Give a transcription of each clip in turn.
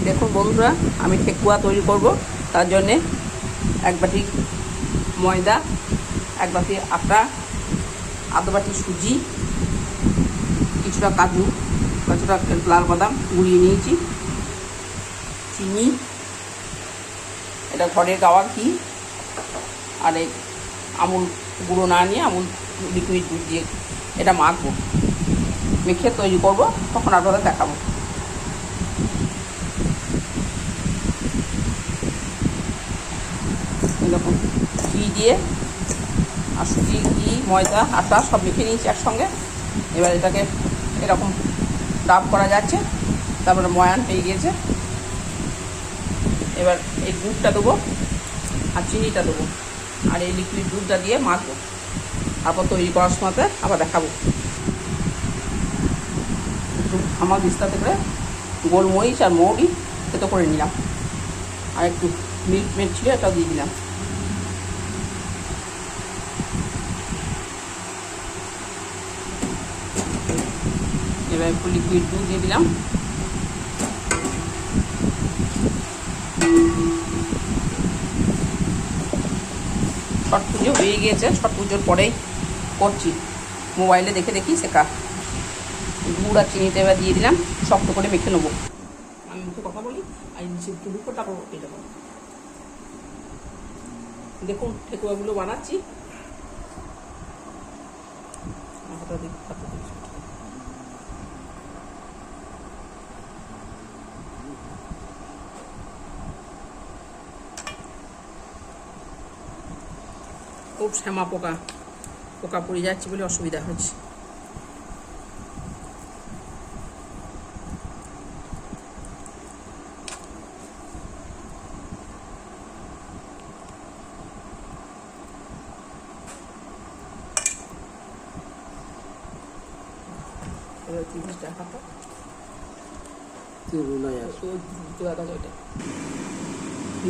দেখুন বন্ধুরা, আমি ঠেকুয়া তৈরি করব। তার জন্যে 1 বাটি ময়দা, 1 বাটি আটা, আধা বাটি সুজি, কিছুটা কাজু, কিছুটা লাল বাদাম গুঁড়িয়ে নিয়েছি, চিনি, এটা ঘরের গাওয়া ঘি, আর এই আমুল গুঁড়ো না নিয়ে আমুল লিকুইড দুধ দিয়ে এটা মাখবো, মেখে তৈরি করব, তখন আপনাদের দেখাবো। এরকম ঘি দিয়ে আর সুজি, ঘি, ময়দা, আটা সব মেখে নিয়েছি একসঙ্গে। এবার এটাকে এরকম ডাব করা যাচ্ছে, তারপরে ময়ান হয়ে গিয়েছে। এবার এই দুধটা দেবো আর চিনিটা দেবো আর এই লিকুইড দুধটা দিয়ে মাখবো, তারপর তৈরি করার সময়তে আবার দেখাবো। একটু আমার বিস্তারিত করে গোলমরিচ আর মৌরি থেতো করে নিলাম, আর একটু মিল্ক মেড ছিল, এটাও দিয়ে দিলাম। এবার একটু লিকুইড দুধ দিয়ে দিলাম। ছট পুজো হয়ে গিয়েছে, ছট পুজোর পরেই করছি, মোবাইলে দেখে দেখি শেখা। গুড় আর চিনিটা এবার দিয়ে দিলাম, শক্ত করে মেখে নেবো। আমি মুখে কথা বলি আর একটু দুপুরটা করতে যাবো। দেখুন ঠেকুয়াগুলো বানাচ্ছি। খুব শ্যামা পোকা পড়ে যাচ্ছে বলে অসুবিধা হচ্ছে।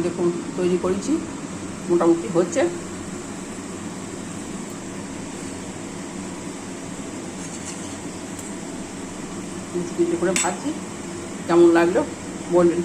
দেখুন তৈরি করেছি, মোটামুটি হচ্ছে। করে ভাজছি, কেমন লাগলো বলবেন।